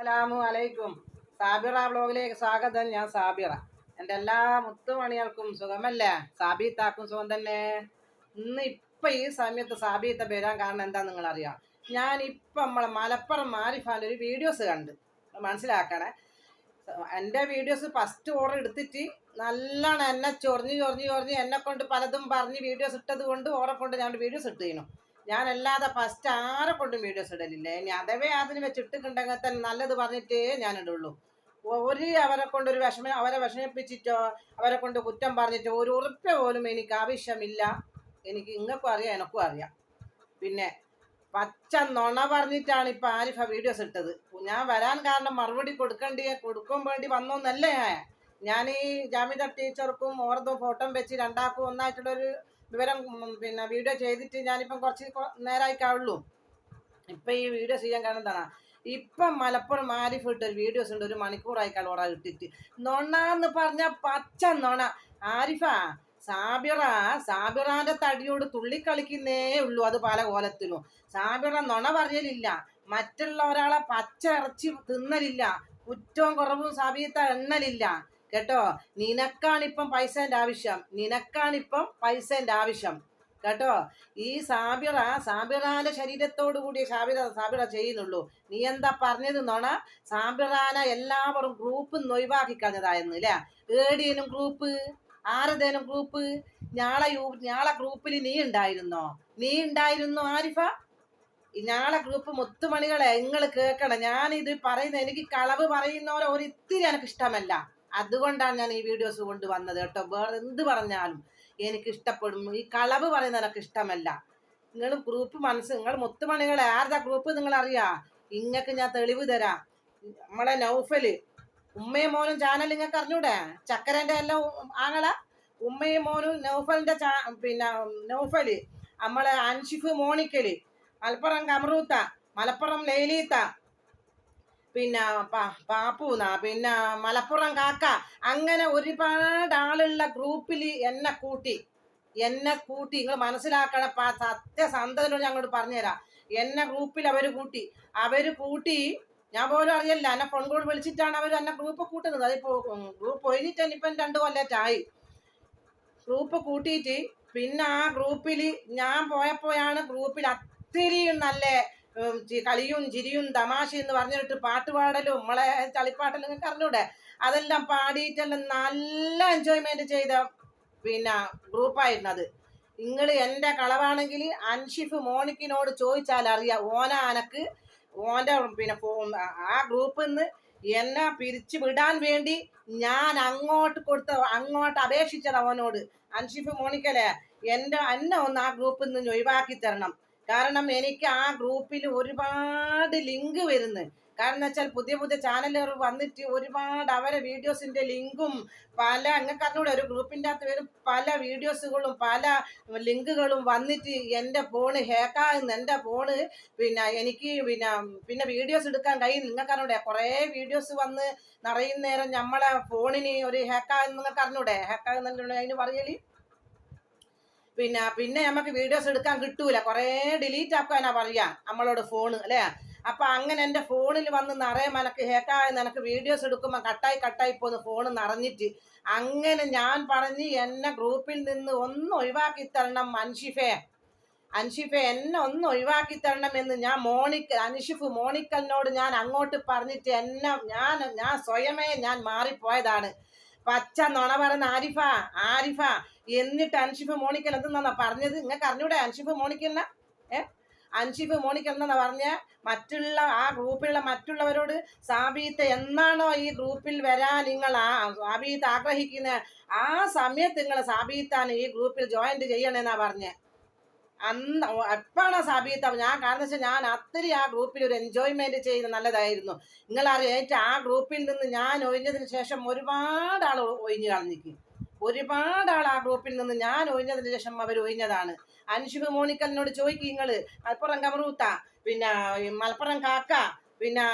അസ്സലാമു അലൈക്കും. സാബിറ വ്ലോഗിലേക്ക് സ്വാഗതം. ഞാൻ സാബിറ. എൻ്റെ എല്ലാ മുത്തുമണികൾക്കും സുഖമല്ലേ? സാബീത്താക്കും സുഖം തന്നെ. ഇപ്പം ഈ സമയത്ത് സാബീത്ത വരാൻ കാരണം എന്താ നിങ്ങളറിയാം? ഞാനിപ്പം നമ്മളെ മലപ്പുറം മാരിഫാൻ്റെ ഒരു വീഡിയോസ് കണ്ട് മനസ്സിലാക്കണേ. എൻ്റെ വീഡിയോസ് ഫസ്റ്റ് ഓർഡർ എടുത്തിട്ട് നല്ലോണം എന്നെ ചൊറിഞ്ഞ് എന്നെ കൊണ്ട് പലതും പറഞ്ഞ് വീഡിയോസ് ഇട്ടത് കൊണ്ട് ഓറെ കൊണ്ട് ഞാൻ വീഡിയോസ് ഇട്ടിരുന്നു. ഞാനല്ലാതെ ഫസ്റ്റ് ആരെ കൊണ്ടും വീഡിയോസ് ഇടലില്ലേ. ഇനി അഥവേ അതിന് വെച്ച് ഇട്ടിട്ടുണ്ടെങ്കിൽ തന്നെ നല്ലത് പറഞ്ഞിട്ടേ ഞാൻ ഇടുള്ളൂ. അവരെ കൊണ്ടൊരു അവരെ വിഷമിപ്പിച്ചിട്ടോ അവരെ കൊണ്ട് കുറ്റം പറഞ്ഞിട്ടോ ഒരു ഉറുപ്പ്യ പോലും എനിക്ക് ആവശ്യമില്ല. എനിക്ക് ഇങ്ങൾക്കും അറിയാം, എനക്കും അറിയാം. പിന്നെ പച്ച നുണ പറഞ്ഞിട്ടാണ് ഇപ്പം ആരിഫ വീഡിയോസ് ഇട്ടത്. ഞാൻ വരാൻ കാരണം മറുപടി കൊടുക്കാൻ വേണ്ടി വന്നോന്നല്ലേ. ഞാൻ ഈ ജാമിദ ടീച്ചർക്കും ഓർത്തും ഫോട്ടോ വെച്ച് രണ്ടാക്കും ഒന്നായിട്ടുള്ളൊരു വിവരം പിന്നെ വീഡിയോ ചെയ്തിട്ട് ഞാനിപ്പം കുറച്ച് നേരമായിക്കാവുള്ളൂ. ഇപ്പം ഈ വീഡിയോ ചെയ്യാൻ കാരണം എന്താണ്? ഇപ്പം മലപ്പുറം ആരിഫ് ഇട്ടൊരു വീഡിയോസ് ഉണ്ട്, 1 മണിക്കൂറായിക്കാൾ ഓറ ഇട്ടിട്ട്. നുണന്ന് പറഞ്ഞ പച്ച നുണ. ആരിഫ സാബിറാന്റെ തടിയോട് തുള്ളിക്കളിക്കുന്നേ ഉള്ളൂ. അത് പല കോലത്തിലും സാബിറ നുണ പറയലില്ല. മറ്റുള്ള ഒരാളെ പച്ച ഇറച്ചി തിന്നലില്ല. കുറ്റവും കുറവും സാബീത്ത എണ്ണലില്ല കേട്ടോ. നിനക്കാണിപ്പം പൈസേൻ്റെ ആവശ്യം കേട്ടോ. ഈ സാബിറാന്റെ ശരീരത്തോടു കൂടിയ സാബിറ ചെയ്യുന്നുള്ളൂ. നീ എന്താ പറഞ്ഞത് നുണ? സാബിറാനെ എല്ലാവരും ഗ്രൂപ്പ് ഒഴിവാക്കി കളഞ്ഞതായിരുന്നു അല്ലേ? ഏടിയനും ഗ്രൂപ്പ്, ആരതേനും ഗ്രൂപ്പ്? ഞാളെ ഗ്രൂപ്പിൽ നീ ഉണ്ടായിരുന്നോ ആരിഫ? ഞാളെ ഗ്രൂപ്പ് മുത്തുമണികളെ നിങ്ങൾ കേൾക്കണം. ഞാനിത് പറയുന്നത്, എനിക്ക് കളവ് പറയുന്നവരെ ഒരിത്തിരി എനിക്ക് ഇഷ്ടമല്ല. അതുകൊണ്ടാണ് ഞാൻ ഈ വീഡിയോസ് കൊണ്ടുവന്നത് കേട്ടോ. വേറെ എന്ത് പറഞ്ഞാലും എനിക്ക് ഇഷ്ടപ്പെടും. ഈ കളവ് പറയുന്നത് എനിക്ക് ഇഷ്ടമല്ല. നിങ്ങൾ ഗ്രൂപ്പ് നിങ്ങൾ മുത്തുമണികളെ ആരുടെ ഗ്രൂപ്പ് നിങ്ങൾ അറിയാ? ഇങ്ങക്ക് ഞാൻ തെളിവ് തരാം. നമ്മളെ നൗഫല് ഉമ്മയും മോനും ചാനൽ നിങ്ങൾക്ക് അറിഞ്ഞൂടെ? ചക്കരൻ്റെ എല്ലാം ആങ്ങള ഉമ്മയും മോനും നൗഫലിന്റെ പിന്നെ നൗഫല്, നമ്മളെ അൻഷിഫ് മോണിക്കല്, മലപ്പുറം കമറൂത്ത, മലപ്പുറം ലൈലീത്ത, പിന്നെ പാപ്പൂന്ന, പിന്നെ മലപ്പുറം കാക്ക, അങ്ങനെ ഒരുപാട് ആളുള്ള ഗ്രൂപ്പിൽ എന്നെ കൂട്ടി നിങ്ങൾ മനസ്സിലാക്കണം. സത്യസന്ധതയോട് ഞങ്ങളോട് പറഞ്ഞുതരാം. എന്നെ ഗ്രൂപ്പിൽ അവർ കൂട്ടി ഞാൻ പോലും അറിയില്ല. എന്നെ ഫോൺ കോൾ വിളിച്ചിട്ടാണ് അവർ എന്നെ ഗ്രൂപ്പ് കൂട്ടുന്നത്. അതിപ്പോൾ ഗ്രൂപ്പ് ഒഴിഞ്ഞിട്ട് തന്നെ ഇപ്പം 2 കൊല്ലത്തായി. ഗ്രൂപ്പ് കൂട്ടിയിട്ട് പിന്നെ ആ ഗ്രൂപ്പിൽ ഞാൻ പോയപ്പോഴാണ് ഗ്രൂപ്പിൽ അത്രയും നല്ല കളിയും ചിരിയും തമാശ എന്ന് പറഞ്ഞിട്ട് പാട്ടുപാടലും നമ്മളെ ചളിപ്പാട്ടലും നിങ്ങൾക്ക് അറിഞ്ഞൂടെ? അതെല്ലാം പാടിയിട്ടെല്ലാം നല്ല എൻജോയ്മെന്റ് ചെയ്ത പിന്നെ ഗ്രൂപ്പായിരുന്നത്. നിങ്ങൾ എൻ്റെ കളവാണെങ്കിൽ അൻഷിഫ് മോണിക്കിനോട് ചോദിച്ചാൽ അറിയാം. ഓൻ്റെ പിന്നെ ആ ഗ്രൂപ്പിൽ നിന്ന് എന്നെ പിരിച്ചു വിടാൻ വേണ്ടി ഞാൻ അങ്ങോട്ട് അപേക്ഷിച്ചത് അവനോട്. അൻഷിഫ് മോണിക്കലെ എന്നെ ഒന്ന് ആ ഗ്രൂപ്പിൽ നിന്ന് ഒഴിവാക്കി തരണം. കാരണം എനിക്ക് ആ ഗ്രൂപ്പിൽ ഒരുപാട് ലിങ്ക് വരുന്നു. കാരണം എന്ന് വെച്ചാൽ പുതിയ ചാനലുകൾ വന്നിട്ട് ഒരുപാട് അവരെ വീഡിയോസിന്റെ ലിങ്കും നിങ്ങൾക്ക് അറിഞ്ഞൂടെ, ഒരു ഗ്രൂപ്പിൻ്റെ അകത്ത് വരും പല വീഡിയോസുകളും പല ലിങ്കുകളും വന്നിട്ട് എൻ്റെ ഫോണ് ഹാക്കാകുന്നു. എൻ്റെ ഫോണ് പിന്നെ എനിക്ക് പിന്നെ വീഡിയോസ് എടുക്കാൻ കഴിയും. നിങ്ങൾക്ക് അറിഞ്ഞൂടെ? കുറേ വീഡിയോസ് വന്ന് നിറയുന്നേരം നമ്മളെ ഫോണിന് ഒരു ഹാക്കാകുന്നു. നിങ്ങൾക്ക് അറിഞ്ഞൂടെ? ഹാക്കാകുന്നല്ലോ അതിന് പറയല്. പിന്നെ നമുക്ക് വീഡിയോസ് എടുക്കാൻ കിട്ടൂല, കുറേ ഡിലീറ്റ് ആക്കാനാ പറയാ നമ്മളോട് ഫോണ് അല്ലേ. അപ്പം അങ്ങനെ എൻ്റെ ഫോണിൽ വന്ന് നിറയെ മനക്ക് ഹേക്കായെന്ന് എനിക്ക് വീഡിയോസ് എടുക്കുമ്പോൾ കട്ടായി പോന്ന് ഫോണ് നിറഞ്ഞിട്ട്. അങ്ങനെ ഞാൻ പറഞ്ഞ് എന്നെ ഗ്രൂപ്പിൽ നിന്ന് ഒന്ന് ഒഴിവാക്കി തരണം അൻഷിഫെ എന്നെ ഒന്ന് ഒഴിവാക്കി തരണം എന്ന് ഞാൻ അൻഷിഫ് മോണിക്കലിനോട് ഞാൻ അങ്ങോട്ട് പറഞ്ഞിട്ട് ഞാൻ സ്വയമേ മാറിപ്പോയതാണ്. പച്ച നുണ പറയുന്ന ആരിഫ എന്നിട്ട് അൻഷിഫ് മോണിക്കൽ എന്തെന്നാ പറഞ്ഞത്? നിങ്ങൾക്ക് അറിഞ്ഞൂടെ അൻഷിഫ് മോണിക്കലിനെ? അൻഷിഫ് മോണിക്കൽ എന്നാ പറഞ്ഞ ആ ഗ്രൂപ്പിലുള്ള മറ്റുള്ളവരോട് സാബീത്ത എന്നാണോ ഈ ഗ്രൂപ്പിൽ വരാൻ നിങ്ങൾ സാബീത്ത ആഗ്രഹിക്കുന്ന ആ സമയത്ത് നിങ്ങൾ സാബീത്താണ് ഈ ഗ്രൂപ്പിൽ ജോയിന്റ് ചെയ്യണമെന്നാ പറഞ്ഞ. എപ്പോഴാണോ സാബീത്ത ഞാൻ കാരണം വെച്ചാൽ ഞാൻ അത്രയും ആ ഗ്രൂപ്പിൽ ഒരു എൻജോയ്മെന്റ് ചെയ്ത് നല്ലതായിരുന്നു. നിങ്ങൾ അറിയാം, ആ ഗ്രൂപ്പിൽ നിന്ന് ഞാൻ ഒഴിഞ്ഞതിന് ശേഷം ഒരുപാട് ആൾ ഒഴിഞ്ഞു കളഞ്ഞിരിക്കും. ഒരുപാട് ആൾ ആ ഗ്രൂപ്പിൽ നിന്ന് ഞാൻ ഒഴിഞ്ഞതിന് ശേഷം അവർ ഒഴിഞ്ഞതാണ്. അൻഷിഫ് മോണിക്കലിനോട് ചോദിക്കും നിങ്ങൾ. മലപ്പുറം കമറൂത്ത, പിന്നെ മലപ്പുറം കാക്ക, പിന്നെ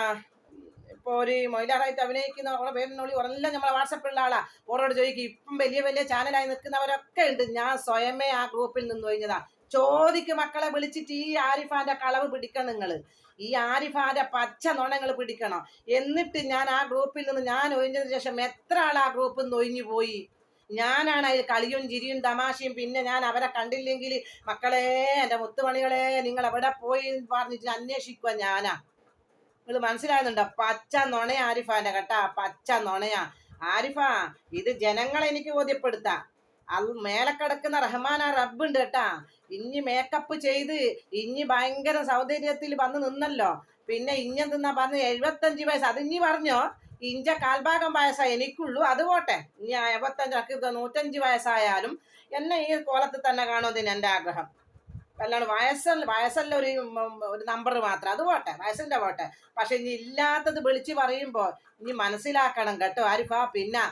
ഇപ്പോൾ ഒരു മൊയിലാറായിട്ട് അഭിനയിക്കുന്ന ഓരോ പേരിനോളി ഓരെല്ലാം നമ്മളെ വാട്സപ്പിലുള്ള ആളാ. ഓരോട് ചോദിക്കും. ഇപ്പം വലിയ ചാനലായി നിൽക്കുന്നവരൊക്കെ ഉണ്ട്. ഞാൻ സ്വയമേ ആ ഗ്രൂപ്പിൽ നിന്ന് ഒഴിഞ്ഞതാ. ചോദിക്ക് മക്കളെ വിളിച്ചിട്ട് ഈ ആരിഫാന്റെ കളവ് പിടിക്കണം നിങ്ങൾ. ഈ ആരിഫാന്റെ പച്ച നുണങ്ങൾ പിടിക്കണം. എന്നിട്ട് ഞാൻ ആ ഗ്രൂപ്പിൽ നിന്ന് ഞാൻ ഒഴിഞ്ഞതിന് ശേഷം എത്ര ആൾ ആ ഗ്രൂപ്പിൽ നിന്ന് ഒഴിഞ്ഞു പോയി. ഞാനാണ് അതിൽ കളിയും ചിരിയും തമാശയും. പിന്നെ ഞാൻ അവരെ കണ്ടില്ലെങ്കിൽ മക്കളെ, എൻ്റെ മുത്തുമണികളെ, നിങ്ങൾ എവിടെ പോയി പറഞ്ഞിട്ട് അന്വേഷിക്കുക ഞാനാ. നിങ്ങൾ മനസ്സിലാകുന്നുണ്ടോ? പച്ച നുണയാ ആരിഫാന്റെ കേട്ടാ, പച്ച നുണയാ ആരിഫ. ഇത് ജനങ്ങളെ എനിക്ക് ബോധ്യപ്പെടുത്താം. അത് മേലെ കിടക്കുന്ന റഹ്മാൻ ആ റബ്ബുണ്ട് കേട്ടാ. ഇഞ്ഞി മേക്കപ്പ് ചെയ്ത് ഇഞ്ഞി ഭയങ്കര സൗന്ദര്യത്തിൽ വന്ന് നിന്നല്ലോ. പിന്നെ ഇഞ്ഞെന്തെന്നാ പറഞ്ഞ് 75 വയസ്സ്. അത് ഇഞ്ഞി പറഞ്ഞോ, ഇഞ്ച കാൽഭാഗം വയസ്സായി എനിക്കുള്ളൂ. അത് പോട്ടെ, ഇനി 75 105 വയസ്സായാലും എന്നെ ഈ കോലത്തിൽ തന്നെ കാണുന്നതിന് എൻ്റെ ആഗ്രഹം. അല്ലാണ്ട് വയസ്സല്ല ഒരു നമ്പർ മാത്രം. അത് പോട്ടെ, വയസ്സിന്റെ പോട്ടെ. പക്ഷെ ഇനി ഇല്ലാത്തത് വിളിച്ച് പറയുമ്പോ ഇനി മനസ്സിലാക്കണം കേട്ടോ ആരിഫ. പിന്നെ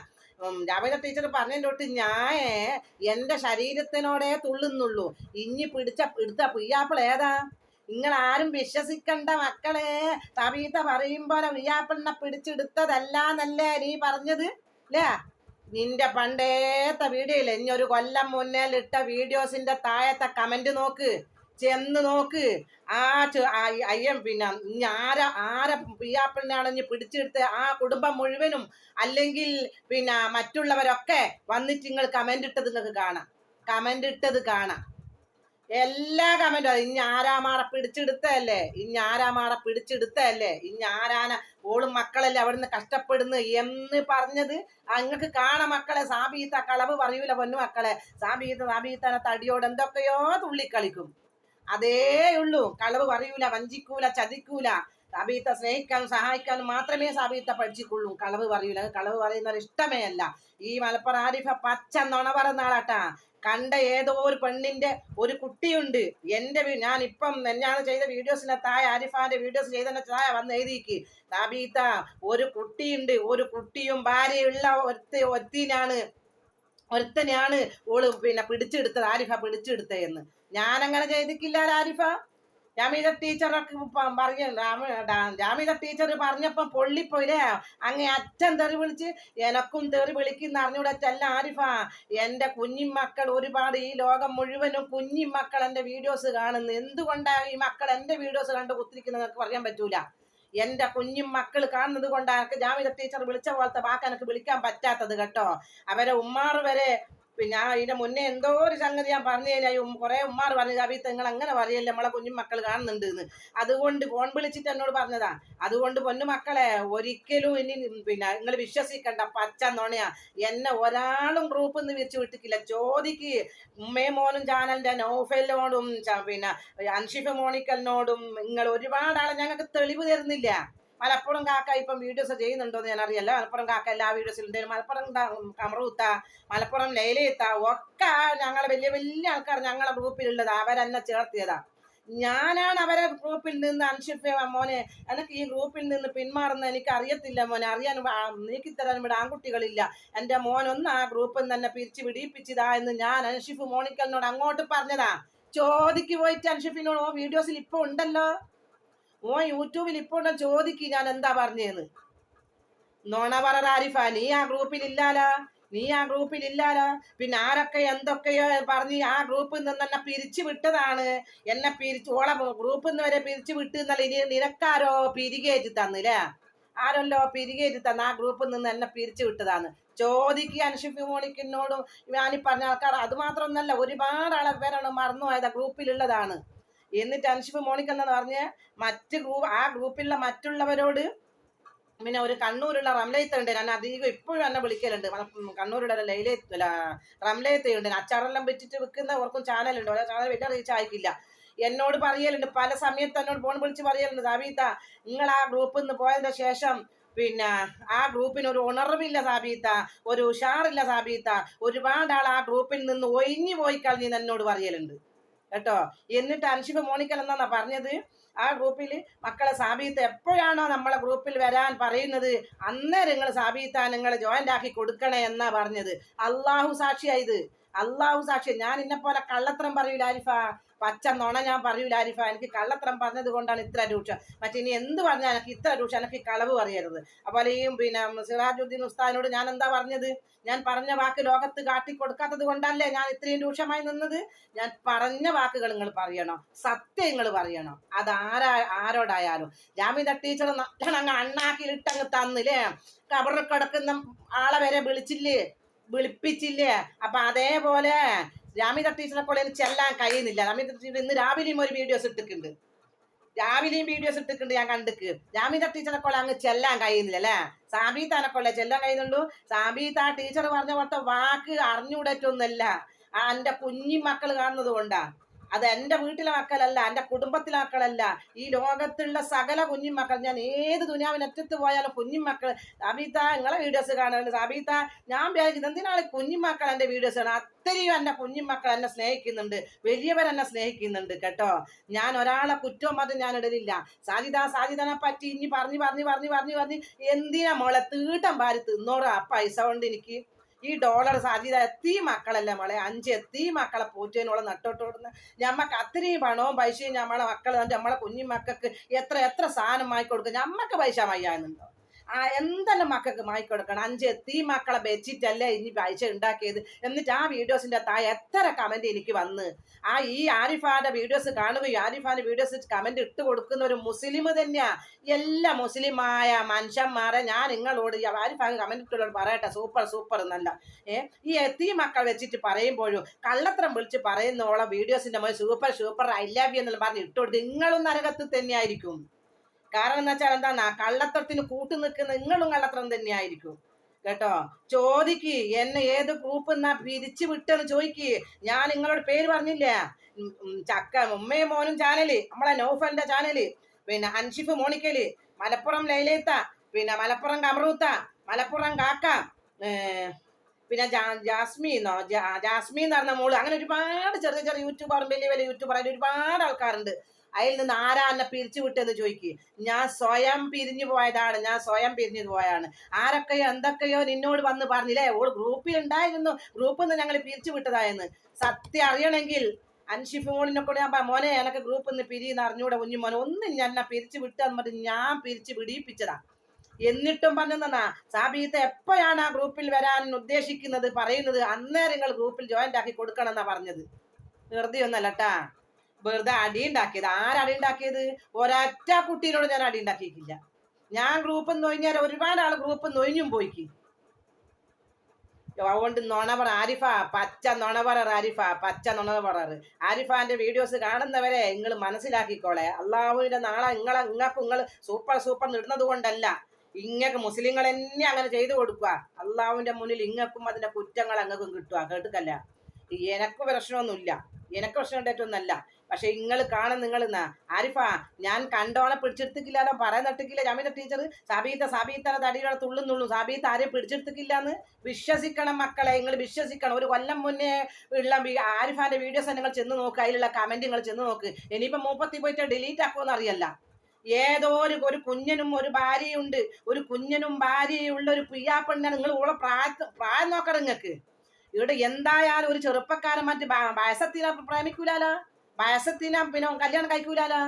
ജാവേദ ടീച്ചർ പറഞ്ഞതിൻ്റെ തൊട്ട് ഞാൻ എൻ്റെ ശരീരത്തിനോടേ തുള്ളുന്നുള്ളൂ. ഇനി എടുത്ത പിയ്യാപ്പിൾ ഏതാ? നിങ്ങൾ ആരും വിശ്വസിക്കണ്ട മക്കളെ. സബീത പറയും പോലെ പിയ്യാപ്പിളിനെ പിടിച്ചെടുത്തതല്ലാന്നല്ലേ നീ പറഞ്ഞത് അല്ലേ? നിന്റെ പണ്ടേത്തെ വീഡിയോയില്ലേ, ഇനി ഒരു കൊല്ലം മുന്നേ ഇട്ട വീഡിയോസിന്റെ താഴത്തെ കമന്റ് നോക്ക്, ചെന്ന് നോക്ക്. അയ്യം പിന്നെ ഇനി ആരെ പിയ്യാപ്പിളിനാണ് ഇനി പിടിച്ചെടുത്ത് ആ കുടുംബം മുഴുവനും അല്ലെങ്കിൽ പിന്നെ മറ്റുള്ളവരൊക്കെ വന്നിട്ട് നിങ്ങൾ കമന്റ് ഇട്ടത് നിങ്ങൾക്ക് കാണാം. കമന്റ് ഇട്ടത് കാണാം, എല്ലാ കമന്റും. ഇനി ആരാമാറെ പിടിച്ചെടുത്തല്ലേ, ഇനി ആരാന ഓളും മക്കളല്ലേ അവിടുന്ന് കഷ്ടപ്പെടുന്നു എന്ന് പറഞ്ഞത് അങ്ങക്ക് കാണാം മക്കളെ. സാബീത്ത കളവ് പറയൂല പൊന്നു മക്കളെ. സാബീത്തനെ തടിയോട് എന്തൊക്കെയോ തുള്ളിക്കളിക്കും, അതേ ഉള്ളൂ. കളവ് പറയൂല, വഞ്ചിക്കൂല, ചതിക്കൂല. സാബീത്ത സ്നേഹിക്കാനും സഹായിക്കാനും മാത്രമേ സാബീത്ത പഠിച്ചിക്കുള്ളൂ. കളവ് പറയൂല. കളവ് പറയുന്നത് ഇഷ്ടമേ അല്ല. ഈ മലപ്പുറം ആരിഫ പച്ച നുണ പറയുന്ന ആളാട്ടാ. കണ്ട ഏതോ ഒരു പെണ്ണിന്റെ ഒരു കുട്ടിയുണ്ട് ഞാൻ ഇപ്പം ഞാൻ ചെയ്ത വീഡിയോസിന്റെ താഴെ, ആരിഫാന്റെ വീഡിയോസ് ചെയ്തതിന്റെ താഴെ വന്ന് എഴുതിക്ക്, സാബീത്ത ഒരു കുട്ടിയുണ്ട്, ഒരു കുട്ടിയും ഭാര്യയുള്ള ഒരുത്തനെയാണ് ഓള് പിന്നെ പിടിച്ചെടുത്തത്, ആരിഫ പിടിച്ചെടുത്തതെന്ന്. ഞാനങ്ങനെ ചെയ്തിക്കില്ല ആരിഫ. ജാമിദ ടീച്ചറൊക്കെ ജാമിദ ടീച്ചർ പറഞ്ഞപ്പം പൊള്ളിപ്പോയില്ലേ, അങ്ങ് അച്ഛൻ തെറി വിളിച്ച് എനക്കും തെറി വിളിക്കുന്ന അറിഞ്ഞൂടല്ല ആരിഫ. എൻ്റെ കുഞ്ഞിമക്കൾ ഒരുപാട്, ഈ ലോകം മുഴുവനും കുഞ്ഞിമക്കൾ എൻ്റെ വീഡിയോസ് കാണുന്നു. എന്തുകൊണ്ടാണ് ഈ മക്കൾ എൻ്റെ വീഡിയോസ് കണ്ട് കുത്തിരിക്കുന്നത് എനിക്ക് പറയാൻ പറ്റൂല. എൻ്റെ കുഞ്ഞിമക്കൾ കാണുന്നത് കൊണ്ടാണ് എനിക്ക് ജാമിദ ടീച്ചർ വിളിച്ച പോലത്തെ വാക്ക് എനിക്ക് വിളിക്കാൻ പറ്റാത്തത് കേട്ടോ. അവരെ ഉമ്മാറ് വരെ പിന്നെ ഇതിന്റെ മുന്നേ എന്തോ ഒരു സംഗതി ഞാൻ പറഞ്ഞു കഴിഞ്ഞാൽ കുറെ ഉമ്മാർ പറഞ്ഞു, ജാബീത്ത നിങ്ങൾ അങ്ങനെ പറയല്ലേ, നമ്മളെ കുഞ്ഞുമക്കൾ കാണുന്നുണ്ട് എന്ന്. അതുകൊണ്ട് ഫോൺ വിളിച്ചിട്ട് എന്നോട് പറഞ്ഞതാ. അതുകൊണ്ട് പൊന്നുമക്കളെ ഒരിക്കലും ഇനി പിന്നെ നിങ്ങൾ വിശ്വസിക്കണ്ട, പച്ച നുണയാ. എന്നെ ഒരാളും ഗ്രൂപ്പിൽ നിന്ന് വിരിച്ചു വിട്ടിട്ടില്ല. ചോദിക്ക് ഉമ്മയും മോനും ചാനലിന്റെ നൗഫലിനോടും പിന്നെ അൻഷിഫ മോണിക്കലിനോടും. നിങ്ങൾ ഒരുപാട് ആളെ ഞങ്ങൾക്ക് തെളിവ് തരുന്നില്ല. മലപ്പുറം കാക്ക ഇപ്പം വീഡിയോസ് ചെയ്യുന്നുണ്ടോന്ന് ഞാൻ അറിയല്ല. മലപ്പുറം കാക്ക എല്ലാ വീഡിയോസിലുണ്ടെങ്കിലും മലപ്പുറം കമറൂത്ത, മലപ്പുറം ലൈലയത്ത ഒക്കെ ഞങ്ങളെ വലിയ വലിയ ആൾക്കാർ ഞങ്ങളെ ഗ്രൂപ്പിലുള്ളത്. അവരെന്നെ ചേർത്തിയതാ. ഞാനാണ് അവരെ ഗ്രൂപ്പിൽ നിന്ന് അൻഷിഫ മോനെ എനിക്ക് ഈ ഗ്രൂപ്പിൽ നിന്ന് പിന്മാറുന്ന എനിക്ക് അറിയത്തില്ല മോനെ, അറിയാൻ നീക്കിത്തരാൻ ഇവിടെ ആൺകുട്ടികളില്ല. എൻ്റെ മോനൊന്ന് ആ ഗ്രൂപ്പിൽ നിന്ന് തന്നെ പിരിച്ചു വിടിപ്പിച്ചതാ എന്ന് ഞാൻ അൻഷിഫ് മോണിക്കലിനോട് അങ്ങോട്ട് പറഞ്ഞതാ. ചോദിക്ക് പോയിട്ട് അൻഷിഫിനോട്, ഓ വീഡിയോസിൽ ഇപ്പൊ ഉണ്ടല്ലോ, ഓ യൂട്യൂബിൽ ഇപ്പോൾ ചോദിക്ക് ഞാൻ എന്താ പറഞ്ഞേന്ന്. നോണ പറ ആരിഫ, നീ ആ ഗ്രൂപ്പിൽ ഇല്ലാല. പിന്നെ ആരൊക്കെ എന്തൊക്കെയോ പറഞ്ഞ് ആ ഗ്രൂപ്പിൽ നിന്ന് എന്നെ പിരിച്ചു വിട്ടതാണ്. എന്നെ ഓളെ ഗ്രൂപ്പിൽ നിന്ന് വരെ പിരിച്ചു വിട്ട് എന്നല്ല, ഇനി നിനക്കാരോ പിരികേറ്റി തന്നില്ലേ, ആരല്ലോ പിരികേറ്റി തന്ന ആ ഗ്രൂപ്പിൽ നിന്ന് എന്നെ പിരിച്ചു വിട്ടതാണ്. ചോദിക്കുക അൻഷിഫ് മോണിക്കിനോടും ഞാനീ പറഞ്ഞ ആൾക്കാർ. അത് മാത്രമൊന്നല്ല, ഒരുപാട് ആളെ പേരാണ് മറന്നുപോയത്, ഗ്രൂപ്പിലുള്ളതാണ്. എന്നിട്ട് അൻഷിഫ് മോണിക്ക എന്ന് പറഞ്ഞ് ആ ഗ്രൂപ്പിലുള്ള മറ്റുള്ളവരോട് പിന്നെ ഒരു കണ്ണൂരുള്ള റംലയത്തുണ്ട്, ഞാൻ അധികം ഇപ്പോഴും എന്നെ വിളിക്കലുണ്ട്. കണ്ണൂരുടെ റംലയത്തുണ്ട്, അച്ചാറെല്ലാം വെച്ചിട്ട് വിൽക്കുന്ന ഓർക്കും ചാനലുണ്ട്. ഓരോ ചാനൽ വലിയ റീച്ച് ആയിക്കില്ല. എന്നോട് പറയലുണ്ട്, പല സമയത്ത് എന്നോട് ഫോൺ വിളിച്ച് പറയലുണ്ട്, സാബീത്ത നിങ്ങൾ ആ ഗ്രൂപ്പിൽ നിന്ന് പോയതിന്റെ ശേഷം പിന്നെ ആ ഗ്രൂപ്പിന് ഒരു ഉണർവില്ല സാബീത്ത, ഒരു ഉഷാറില്ല സാബീത്ത, ഒരുപാട് ആൾ ആ ഗ്രൂപ്പിൽ നിന്ന് ഒഴിഞ്ഞു പോയി കളഞ്ഞെന്ന് എന്നോട് പറയലുണ്ട് കേട്ടോ. എന്നിട്ട് അൻഷിഫ മോണിക്കൽ എന്നാ പറഞ്ഞത്, ആ ഗ്രൂപ്പിൽ മക്കളെ സാബീത്ത എപ്പോഴാണോ നമ്മളെ ഗ്രൂപ്പിൽ വരാൻ പറയുന്നത് അന്നേരം നിങ്ങൾ സാബീത്ത നിങ്ങൾ ജോയിന്റ് ആക്കി കൊടുക്കണേ എന്നാ പറഞ്ഞത്. അള്ളാഹു സാക്ഷിയായത്, അള്ളാഹു സാക്ഷി. ഞാൻ ഇന്നെ പോലെ കള്ളത്തരം പറയൂല ആരിഫ. പച്ച നുണ ഞാൻ പറയൂല ആരിഫ. എനിക്ക് കള്ളത്തരം പറഞ്ഞത് കൊണ്ടാണ് ഇത്ര രൂക്ഷം. മറ്റേ ഇനി എന്ത് പറഞ്ഞാൽ എനിക്ക് ഇത്ര രൂക്ഷം, എനിക്ക് കളവ് പറയരുത്. അപ്പോൾ ഈ പിന്നെ സിറാജുദ്ദീൻ ഉസ്താദിനോട് ഞാൻ എന്താ പറഞ്ഞത്? ഞാൻ പറഞ്ഞ വാക്ക് ലോകത്ത് കാട്ടിക്കൊടുക്കാത്തത് കൊണ്ടല്ലേ ഞാൻ ഇത്രയും രൂക്ഷമായി നിന്നത്? ഞാൻ പറഞ്ഞ വാക്കുകൾ നിങ്ങൾ പറയണം, സത്യം നിങ്ങൾ പറയണം. അത് ആരോടായാലും. ജാമിദ ടീച്ചർ നല്ലോണം അണ്ണാക്കിലിട്ടങ്ങ് തന്നില്ലേ, കബറിൽ കിടക്കുന്ന ആളെ വരെ വിളിപ്പിച്ചില്ലേ? അപ്പൊ അതേപോലെ ജാമിദ ടീച്ചറെ പോലെ എനിക്ക് ചെല്ലാൻ കഴിയുന്നില്ല. ജാമിദ ടീച്ചർ ഇന്ന് രാവിലെയും ഒരു വീഡിയോസ് ഇട്ടിട്ടുണ്ട്, ഞാൻ കണ്ടിക്ക്. ജാമിദ ടീച്ചറെ പോലെ അങ്ങ് ചെല്ലാൻ കഴിയുന്നില്ല അല്ലേ? സാബീത്താനെ പോലെ ചെല്ലാൻ കഴിയുന്നുള്ളൂ. സാബീത്ത ടീച്ചർ പറഞ്ഞ പോലത്തെ വാക്ക് അറിഞ്ഞുകൂടറ്റൊന്നുമല്ല. എന്റെ കുഞ്ഞി മക്കൾ കാണുന്നത് കൊണ്ടാ. അത് എൻ്റെ വീട്ടിലെ മക്കളല്ല, എൻ്റെ കുടുംബത്തിലെ മക്കളല്ല, ഈ ലോകത്തുള്ള സകല കുഞ്ഞിമക്കൾ. ഞാൻ ഏത് ദുനിയാവിനറ്റത്ത് പോയാലും കുഞ്ഞിമക്കൾ. സാബീത്ത നിങ്ങളെ വീഡിയോസ് കാണുന്നുണ്ട്. സാബീത്ത ഞാൻ വിചാരിക്കുന്നത് എന്തിനാണ് കുഞ്ഞിമക്കൾ എൻ്റെ വീഡിയോസ് കാണാൻ? അത്രയും എൻ്റെ കുഞ്ഞിമക്കൾ എന്നെ സ്നേഹിക്കുന്നുണ്ട്, വലിയവരെന്നെ സ്നേഹിക്കുന്നുണ്ട് കേട്ടോ. ഞാൻ ഒരാളെ കുറ്റവും മറ്റും ഞാൻ ഇടലില്ല. സാജിദനെ പറ്റി ഇനി പറഞ്ഞ് എന്തിനാ മോളെ തീട്ടം പാരി തിന്നോറാ പൈസ കൊണ്ട്? എനിക്ക് ഈ ഡോളർ സാധ്യത എത്തി മക്കളല്ലേ മോളെ, 5 എത്തി മക്കളെ പോറ്റേനോളം നട്ടോട്ടോടുന്ന ഞമ്മക്ക് അത്രയും പണവും പൈസയും നമ്മളെ മക്കൾ നമ്മളെ കുഞ്ഞിമക്കൾക്ക് എത്ര സാധനം വാങ്ങിക്കൊടുക്കുക. ഞമ്മക്ക് പൈസ മയ്യാന്നുണ്ടോ? എന്തെല്ലാം മക്കൾക്ക് വാങ്ങിക്കൊടുക്കണം? 5 എത്തി മക്കളെ വെച്ചിട്ടല്ലേ ഇനി പൈസ ഉണ്ടാക്കിയത്. എന്നിട്ട് ആ വീഡിയോസിന്റെ താഴെ എത്ര കമന്റ് എനിക്ക് വന്ന്. ഈ ആരിഫാന്റെ വീഡിയോസ് കാണുകയും ആരിഫാന്റെ വീഡിയോസ് കമന്റ് ഇട്ട് കൊടുക്കുന്ന ഒരു മുസ്ലിം തന്നെയാ. എല്ലാ മുസ്ലിമായ മനുഷ്യന്മാരെ ഞാൻ നിങ്ങളോട് ആരിഫാന് കമന്റ് ഇട്ടുള്ളവർ പറയട്ടെ, സൂപ്പർ എന്നല്ല. ഈ എത്തി മക്കൾ വെച്ചിട്ട് പറയുമ്പോഴും കള്ളത്തരം വിളിച്ച് പറയുന്നോളം വീഡിയോസിന്റെ മുകളിൽ സൂപ്പർ ഐ ലവ് യു എന്നെല്ലാം പറഞ്ഞ് ഇട്ടുകൊടുത്ത് നിങ്ങളും നരകത്തിൽ തന്നെയായിരിക്കും. കാരണം എന്ന് വെച്ചാൽ എന്താന്നാ, കള്ളത്തരത്തിന് കൂട്ടു നിൽക്കുന്ന നിങ്ങളും കള്ളത്തരം തന്നെയായിരിക്കും കേട്ടോ. ചോദിക്ക് എന്നെ ഏത് ഗ്രൂപ്പ് എന്നാ പിരിച്ചു വിട്ടെന്ന് ചോദിക്ക്. ഞാൻ നിങ്ങളോട് പേര് പറഞ്ഞില്ലേ? ഉമ്മയും മോനും ചാനല്, നമ്മളെ നൗഫലിന്റെ ചാനല്, പിന്നെ അൻഷിഫ് മോണിക്കല്, മലപ്പുറം ലൈലേത്ത, പിന്നെ മലപ്പുറം കമറൂത്ത, മലപ്പുറം കാക്ക, പിന്നെ ജാസ്മീൻ എന്ന് പറഞ്ഞ മോള്. അങ്ങനെ ഒരുപാട് ചെറിയ യൂട്യൂബറും വലിയ യൂട്യൂബർ ആയിട്ട് ഒരുപാട് ആൾക്കാരുണ്ട്. അതിൽ നിന്ന് ആരാ എന്നെ പിരിച്ചു വിട്ടെന്ന് ചോദിക്കുക. ഞാൻ സ്വയം പിരിഞ്ഞു പോയതാണ്. ആരൊക്കെയോ എന്തൊക്കെയോ നിന്നോട് വന്ന് പറഞ്ഞില്ലേ, ഓൾ ഗ്രൂപ്പിൽ ഉണ്ടായിരുന്നു, ഗ്രൂപ്പിൽ നിന്ന് ഞങ്ങൾ പിരിച്ചു വിട്ടതായെന്ന്. സത്യം അറിയണമെങ്കിൽ അൻഷിഫ് മോളിനെ കൂടെ ഞാൻ മോനെ എനക്ക് ഗ്രൂപ്പിൽ നിന്ന് പിരിയെന്ന് അറിഞ്ഞൂടെ കുഞ്ഞുമോനെ, ഒന്നും എന്നെ പിരിച്ചു വിട്ടെന്ന് പറഞ്ഞ് ഞാൻ പിരിച്ച് വിടിയിപ്പിച്ചതാ. എന്നിട്ടും പറഞ്ഞെന്നാ സാബീത്ത എപ്പോഴാണ് ആ ഗ്രൂപ്പിൽ വരാൻ ഉദ്ദേശിക്കുന്നത് പറയുന്നത് അന്നേരം നിങ്ങൾ ഗ്രൂപ്പിൽ ജോയിന്റ് ആക്കി കൊടുക്കണം എന്നാ പറഞ്ഞത്. വെറുതെ ഒന്നല്ലട്ടാ, വെറുതെ അടി ഉണ്ടാക്കിയത്. ആരടി ഉണ്ടാക്കിയത്? ഒരൊറ്റ കുട്ടീനോട് ഞാൻ അടി ഉണ്ടാക്കിയിട്ടില്ല. ഞാൻ ഗ്രൂപ്പ് നൊഴിഞ്ഞാൽ ഒരുപാട് ആൾ ഗ്രൂപ്പ് നൊഴിഞ്ഞും പോയിക്ക്. അതുകൊണ്ട് നുണ പറ ആരിഫ, പച്ച നുണ പറ ആരിഫാന്റെ വീഡിയോസ് കാണുന്നവരെ നിങ്ങൾ മനസ്സിലാക്കിക്കോളെ. അള്ളാഹുവിന്റെ നാളെ നിങ്ങൾ സൂപ്പർ ഇടുന്നത് കൊണ്ടല്ല, ഇങ്ങക്ക് മുസ്ലിങ്ങൾ തന്നെ അങ്ങനെ ചെയ്തു കൊടുക്കുക. അള്ളാഹുവിന്റെ മുന്നിൽ ഇങ്ങക്കും അതിന്റെ കുറ്റങ്ങൾ അങ്ങക്കും കിട്ടുക. കേട്ടുക്കല്ല, എനക്ക് പ്രശ്നമൊന്നുമില്ല, എനക്ക് പ്രശ്നം ഉണ്ടായിട്ടൊന്നല്ല. പക്ഷെ നിങ്ങൾ കാണും. നിങ്ങൾ ആരിഫ ഞാൻ കണ്ടോളെ പിടിച്ചെടുത്തിക്കില്ലാലോ പറയുന്നിട്ടിക്കില്ല ജാമിദ ടീച്ചർ. സാബീത്തയുടെ തടിയുടെ തുള്ളുന്നുള്ളൂ. സാബീത്ത് ആരെയും പിടിച്ചെടുത്തിക്കില്ലാന്ന് വിശ്വസിക്കണം മക്കളെ, നിങ്ങൾ വിശ്വസിക്കണം. ഒരു കൊല്ലം മുന്നേ ഉള്ള ആരിഫാന്റെ വീഡിയോസ് നിങ്ങൾ ചെന്ന് നോക്ക്, അതിലുള്ള കമന്റ് നിങ്ങൾ ചെന്ന് നോക്ക്. ഇനിയിപ്പോ മൂപ്പത്തി പോയിട്ട് ഡിലീറ്റ് ആക്കുമെന്ന് അറിയല്ല. ഏതോ ഒരു കുഞ്ഞനും ഒരു ഭാര്യയുണ്ട്, ഒരു കുഞ്ഞനും ഭാര്യയുള്ള ഒരു പിയ്യാപ്പെണ്ണ. നിങ്ങൾ ഓളെ പ്രായം നോക്കണം നിങ്ങൾക്ക്. ഇവിടെ എന്തായാലും ഒരു ചെറുപ്പക്കാരൻ മറ്റ് വയസ്സത്തിനെ പ്രേമിക്കൂലാലോ, വയസ്സത്തിനെ പിന്നെ കല്യാണം കഴിക്കൂലാലോ.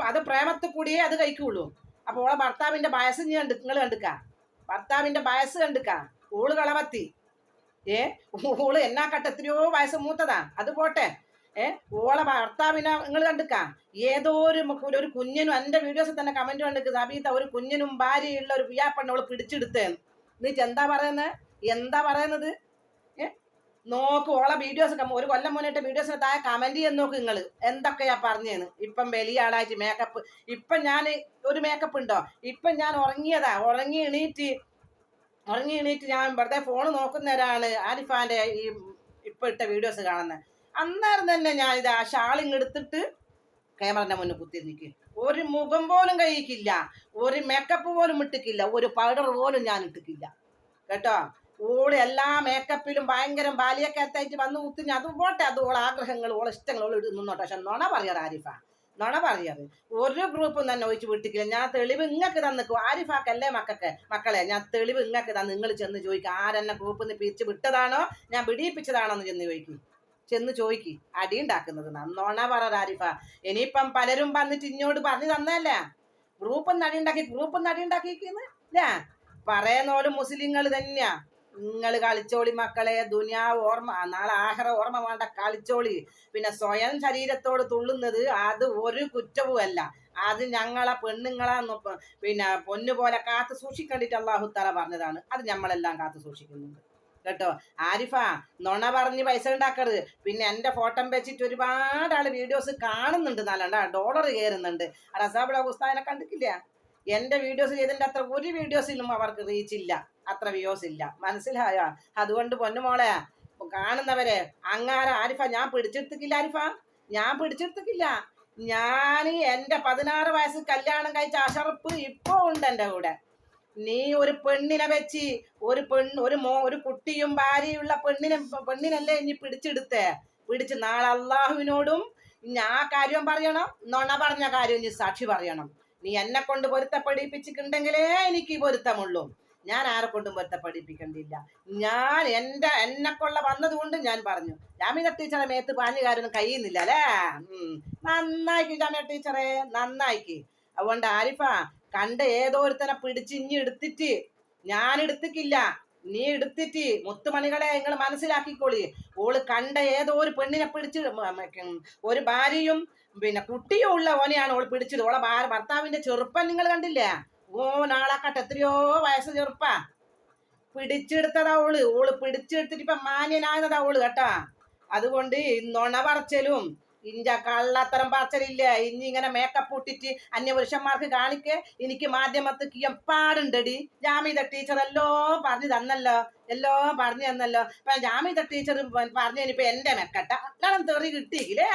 അത് പ്രേമത്തിൽ കൂടിയേ അത് കഴിക്കുള്ളൂ. അപ്പൊ ഓളെ ഭർത്താവിന്റെ വയസ്സ് നിങ്ങൾ കണ്ടുക്ക, ഭർത്താവിന്റെ വയസ്സ് കണ്ടുക്ക. ഓള് കളവത്തി, ഓള് എന്നാക്കട്ടെ എത്രയോ വയസ്സ് മൂത്തതാ. അത് പോട്ടെ, ഓളെ ഭർത്താവിനെ നിങ്ങൾ കണ്ടുക്ക. ഏതോ ഒരു കുഞ്ഞിനും എന്റെ വീഡിയോസിൽ തന്നെ കമന്റ് കണ്ടുക്ക്, സാബീത്ത ഒരു കുഞ്ഞിനും ഭാര്യയുള്ള ഒരു പിയ്യാപ്പെണ്ണ ഓള് പിടിച്ചെടുത്തേന്ന്. എന്നിട്ട് എന്താ പറയുന്നത്? നോക്ക് ഓളെ വീഡിയോസ്, ഒരു കൊല്ലം മുന്നിട്ട് വീഡിയോസിന് താഴെ കമന്റ് ചെയ്യാൻ നോക്ക് നിങ്ങൾ എന്തൊക്കെയാ പറഞ്ഞേന്ന്. ഇപ്പം വലിയ ആളായിട്ട് മേക്കപ്പ്, ഇപ്പം ഞാൻ ഒരു മേക്കപ്പ് ഉണ്ടോ? ഇപ്പം ഞാൻ ഉറങ്ങി എണീറ്റ് ഞാൻ വെറുതെ ഫോൺ നോക്കുന്നവരാണ് ആരിഫാന്റെ ഈ ഇപ്പൊ ഇട്ട വീഡിയോസ് കാണുന്നത്. അന്നേരം തന്നെ ഞാൻ ഇത് ആ ഷാളിങ് എടുത്തിട്ട് ക്യാമറന്റെ മുന്നിൽ കുത്തിരിക്കും. ഒരു മുഖം പോലും കഴിക്കില്ല, ഒരു മേക്കപ്പ് പോലും ഇട്ടിക്കില്ല, ഒരു പൗഡർ പോലും ഞാൻ ഇട്ടിക്കില്ല കേട്ടോ. ഓള് എല്ലാ മേക്കപ്പിലും ഭയങ്കര ബാല്യക്കാരത്തായിട്ട് വന്ന് കുത്തിഞ്ഞ്. അത് പോട്ടെ, അത് ഓളെ ആഗ്രഹങ്ങൾ ഓളെ ഇഷ്ടങ്ങൾ ഓൾ നിന്നോട്ടെ. പക്ഷെ നുണ പറയാറ് ആരിഫ, നുണ പറയാറ്. ഒരു ഗ്രൂപ്പും തന്നെ ഒഴിച്ച് വിട്ടിക്കില്ല. ഞാൻ തെളിവ് ഇങ്ങക്ക് തന്നിക്കും. ആരിഫാക്കല്ലേ മക്കളെ ഞാൻ തെളിവ് ഇങ്ങക്ക് തന്ന്. നിങ്ങൾ ചെന്ന് ചോദിക്കുക ആരെന്നെ ഗ്രൂപ്പിൽ നിന്ന് പിരിച്ച് വിട്ടതാണോ ഞാൻ വിടിയിപ്പിച്ചതാണോ എന്ന് ചെന്ന് ചോദിക്കും. ചെന്ന് ചോദിക്ക് അടി ഉണ്ടാക്കുന്നത്. നന്നോണ പറ ആരിഫ. ഇനിയിപ്പം പലരും വന്നിട്ട് ഇങ്ങോട്ട് പറഞ്ഞു തന്നല്ലേ ഗ്രൂപ്പ് നടി ഉണ്ടാക്കിയിരിക്കുന്നു അല്ലേ? പറയുന്നോലും മുസ്ലിങ്ങൾ തന്നെയാ. നിങ്ങൾ കളിച്ചോളി മക്കളെ, ദുനിയാവ് ഓർമ്മ, നാളെ ആഖിറ ഓർമ്മ വേണ്ട, കളിച്ചോളി. പിന്നെ സ്വയം ശരീരത്തോട് തുള്ളുന്നത് അത് ഒരു കുറ്റവും അല്ല. അത് ഞങ്ങളെ പെണ്ണുങ്ങളെ പിന്നെ പൊന്നുപോലെ കാത്തു സൂക്ഷിക്കേണ്ടിട്ട് അള്ളാഹു തആല പറഞ്ഞതാണ്. അത് നമ്മളെല്ലാം കാത്തു സൂക്ഷിക്കുന്നുണ്ട് കേട്ടോ. ആരിഫ നുണ പറഞ്ഞ് പൈസ ഉണ്ടാക്കരുത്. പിന്നെ എൻ്റെ ഫോട്ടോ വെച്ചിട്ട് ഒരുപാട് ആള് വീഡിയോസ് കാണുന്നുണ്ട്, നല്ല ഡോളർ കയറുന്നുണ്ട്. റസാബിള ഉസ്താദിനെ കണ്ടിട്ടില്ല? എൻ്റെ വീഡിയോസ് ചെയ്തതിൻ്റെ അത്ര ഒരു വീഡിയോസിലും അവർക്ക് റീച്ച് ഇല്ല, അത്ര വ്യൂസ് ഇല്ല. മനസ്സിലായോ? അതുകൊണ്ട് പൊന്നുമോളെ കാണുന്നവരെ അങ്ങാര ആരിഫ ഞാൻ പിടിച്ചെടുത്തിക്കില്ല. ആരിഫ ഞാൻ പിടിച്ചെടുത്തിക്കില്ല. ഞാൻ എൻ്റെ 16 വയസ്സ് കല്യാണം കഴിച്ച അഷറപ്പ് ഇപ്പൊ ഉണ്ട് എൻ്റെ കൂടെ. നീ ഒരു പെണ്ണിനെ വെച്ച് ഒരു കുട്ടിയും ഭാര്യയുള്ള പെണ്ണിനല്ലേ ഇനി പിടിച്ച് നാളെ അള്ളാഹുവിനോടും ഇനി ആ കാര്യം പറയണം, നുണ പറഞ്ഞ കാര്യം ഇനി സാക്ഷി പറയണം. നീ എന്നെ കൊണ്ട് പൊരുത്തപ്പെടിപ്പിച്ചിട്ടുണ്ടെങ്കിലേ എനിക്ക് പൊരുത്തമുള്ളൂ. ഞാൻ ആരെ കൊണ്ടും പൊരുത്തപ്പെടിപ്പിക്കണ്ടില്ല. ഞാൻ എന്നെക്കൊള്ള വന്നത് കൊണ്ട് ഞാൻ പറഞ്ഞു. ജാമിദ ടീച്ചറെ മേത്ത് പാഞ്ഞു കാര്യം കഴിയുന്നില്ല അല്ലേ? നന്നായിക്ക് ജാമിദ ടീച്ചറെ, നന്നായിക്ക്. അതുകൊണ്ട് ആരിഫ കണ്ട ഏതോരുത്തനെ പിടിച്ച് ഇനി എടുത്തിട്ട്, ഞാൻ എടുത്തിക്കില്ല, നീ എടുത്തിട്ട് മുത്തുമണികളെ നിങ്ങൾ മനസ്സിലാക്കിക്കോളി. ഓള് കണ്ട ഏതോ ഒരു പെണ്ണിനെ പിടിച്ച്, ഒരു ഭാര്യയും പിന്നെ കുട്ടിയും ഉള്ള ഓനെയാണ് ഓള് പിടിച്ചത്. ഓളെ ഭർത്താവിന്റെ ചെറുപ്പം നിങ്ങൾ കണ്ടില്ലേ? നാളെക്കാട്ട് എത്രയോ വയസ്സ് ചെറുപ്പാ. പിടിച്ചെടുത്തതാ ഓള് പിടിച്ചെടുത്തിട്ട് ഇപ്പൊ മാന്യനായതാ ഓള് കേട്ടാ. അതുകൊണ്ട് നുണ പറച്ചലും ഇഞ്ച കള്ളത്തരം പറച്ചലില്ലേ. ഇനി ഇങ്ങനെ മേക്കപ്പ് ഇട്ടിട്ട് അന്യപുരുഷന്മാർക്ക് കാണിക്കേ എനിക്ക് മാധ്യമത്തിക്ക് എപ്പാടുണ്ടടി. ജാമിദ ടീച്ചർ എല്ലാം പറഞ്ഞു തന്നല്ലോ, എല്ലാം പറഞ്ഞു തന്നല്ലോ. ഇപ്പൊ ജാമിദ ടീച്ചർ പറഞ്ഞതിനിപ്പോ എന്റെ മെക്കട്ട അല്ലാണ് തെറി കിട്ടിയില്ലേ?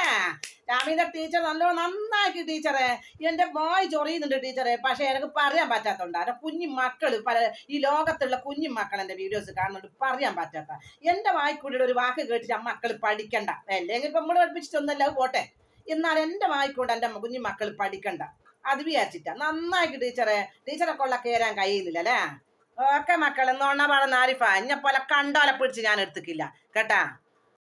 ജാമിദ ടീച്ചർ നന്നാക്കി ടീച്ചറെ. എന്റെ മോയ് ചൊറിയുന്നുണ്ട് ടീച്ചറെ, പക്ഷെ എനിക്ക് പറയാൻ പറ്റാത്തോണ്ട്. എന്റെ കുഞ്ഞു മക്കള് ഈ ലോകത്തുള്ള കുഞ്ഞു മക്കൾ എന്റെ വീഡിയോസ് കാണുന്നുണ്ട്, പറയാൻ പറ്റാത്ത. എന്റെ വായിക്കൂടെ ഒരു വാക്ക് കേട്ടിട്ട് ആ മക്കൾ പഠിക്കണ്ട. അല്ലെങ്കിൽ ഇപ്പൊ നമ്മള് പഠിപ്പിച്ചിട്ടൊന്നല്ല പോട്ടെ, എന്നാൽ എന്റെ വായിക്കൊണ്ട് എന്റെ കുഞ്ഞു മക്കൾ പഠിക്കണ്ട, അത് വിചാരിച്ചിട്ടാ. നന്നാക്കി ടീച്ചറെ കൊള്ള കയറാൻ കഴിയുന്നില്ല അല്ലേ? ഓക്കെ മക്കളെ, നുണ പറഞ്ഞ ആരിഫ എന്നെ പോലെ കണ്ടാലെ പിടിച്ച് ഞാൻ എടുത്തിക്കില്ല കേട്ടാ.